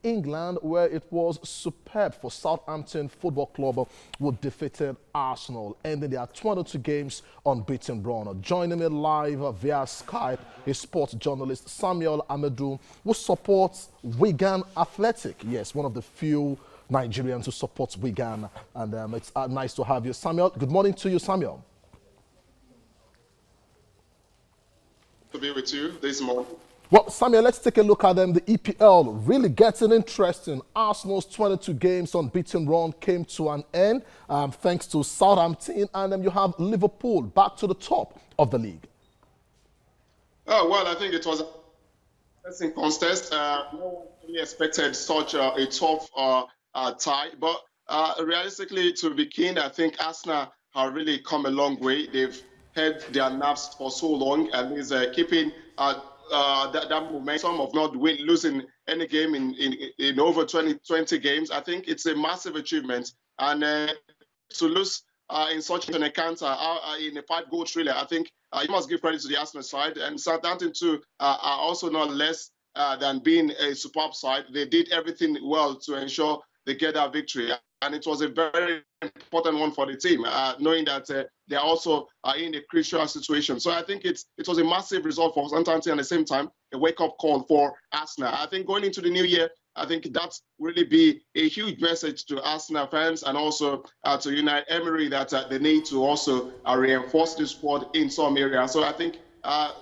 England, where it was superb for Southampton Football Club, who defeated Arsenal, ending their 22 games unbeaten run. Joining me live via Skype is sports journalist Samuel Amedu, who supports Wigan Athletic. Yes, one of the few Nigerians who supports Wigan, and it's nice to have you, Samuel. Good morning to you, Samuel. To be with you this morning. Well, Samuel, let's take a look at them. The EPL really getting interesting. Arsenal's 22 games unbeaten run came to an end thanks to Southampton, and then you have Liverpool back to the top of the league. Oh, well, I think it was a interesting contest. No one really expected such a tough tie, but realistically, to be keen, I think Arsenal have really come a long way. They've held their nerves for so long, and is keeping that momentum of not losing any game in over 20 games. I think it's a massive achievement, and to lose in such an encounter in a 5-goal thriller, I think you must give credit to the Arsenal side, and Southampton too are also not less than being a superb side. They did everything well to ensure they get that victory, and it was a very important one for the team, knowing that they're also in a crucial situation. So I think it was a massive result for Southampton, and at the same time, a wake-up call for Arsenal. I think going into the new year, I think that really be a huge message to Arsenal fans and also to Unai Emery that they need to also reinforce the squad in some areas. So I think,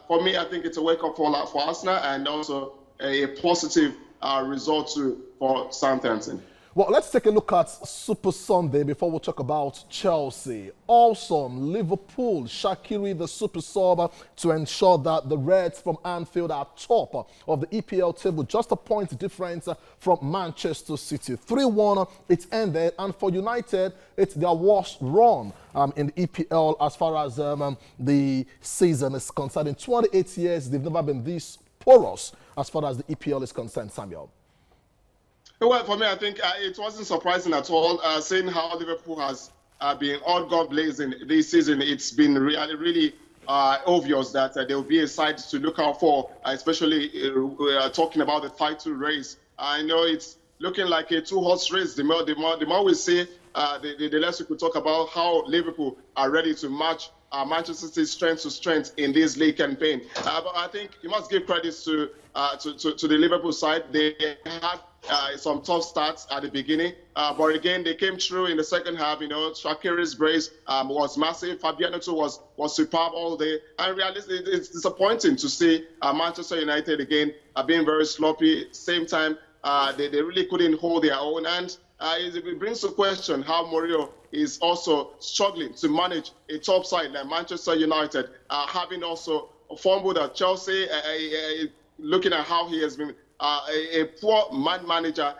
for me, I think it's a wake-up call for Arsenal and also a positive result for Southampton. Well, let's take a look at Super Sunday before we talk about Chelsea. Awesome. Liverpool, Shaqiri, the super sub, to ensure that the Reds from Anfield are top of the EPL table. Just a point difference from Manchester City. 3-1, it ended. And for United, it's their worst run in the EPL as far as the season is concerned. In 28 years, they've never been this porous as far as the EPL is concerned, Samuel. Well, for me, I think it wasn't surprising at all. Seeing how Liverpool has been all God blazing this season, it's been really obvious that there will be a side to look out for, especially talking about the title race. I know it's looking like a two-horse race. The more we see, the less we could talk about how Liverpool are ready to match Manchester City's strength to strength in this league campaign. But I think you must give credit to the Liverpool side. They had some tough starts at the beginning, but again they came through in the second half. You know, Shaqiri's brace was massive. Fabiano too was superb all day. And realistically, it's disappointing to see Manchester United again being very sloppy. Same time, they really couldn't hold their own. And it brings to question how Mourinho is also struggling to manage a top side like Manchester United, having also fumbled at Chelsea, looking at how he has been a poor man manager,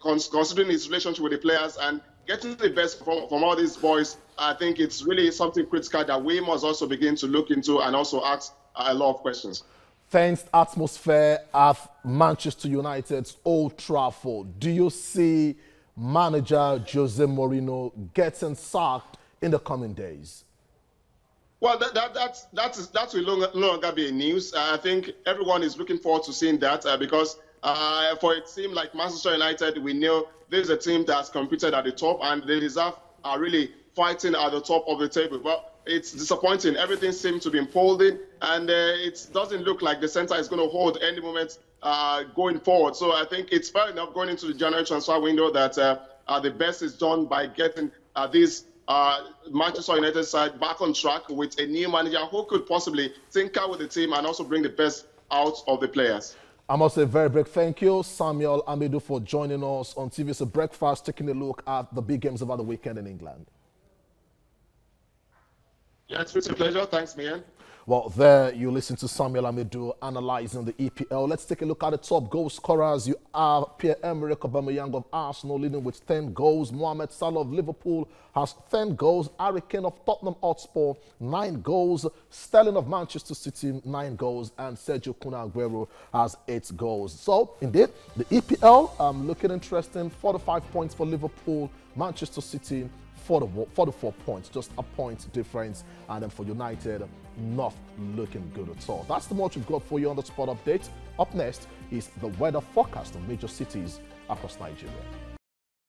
considering his relationship with the players and getting the best from all these boys. I think it's really something critical that we must also begin to look into and also ask a lot of questions. Tense atmosphere at Manchester United's Old Trafford. Do you see manager Jose Mourinho getting sacked in the coming days? Well, that will no longer be a news. I think everyone is looking forward to seeing that because for a team like Manchester United, we know this is a team that's competed at the top and they deserve really fighting at the top of the table. But it's disappointing. Everything seems to be unfolding, and it doesn't look like the center is going to hold any moment going forward. So I think it's fair enough going into the January transfer window that the best is done by getting this Manchester United side back on track with a new manager who could possibly tinker with the team and also bring the best out of the players. I must say very big thank you, Samuel Amedu, for joining us on TVC Breakfast, taking a look at the big games over the weekend in England. Yeah, it's a pleasure. Thanks, Mian. Well, there you listen to Samuel Amedu analysing the EPL. Let's take a look at the top goal scorers. You have Pierre-Emerick Aubameyang of Arsenal leading with 10 goals. Mohamed Salah of Liverpool has 10 goals. Harry Kane of Tottenham Hotspur, 9 goals. Sterling of Manchester City, 9 goals. And Sergio Kun Aguero has 8 goals. So, indeed, the EPL looking interesting. 45 points for Liverpool. Manchester City, 44 points, just a point difference. And then for United, not looking good at all. That's the much we've got for you on the sport update. Up next is the weather forecast of major cities across Nigeria.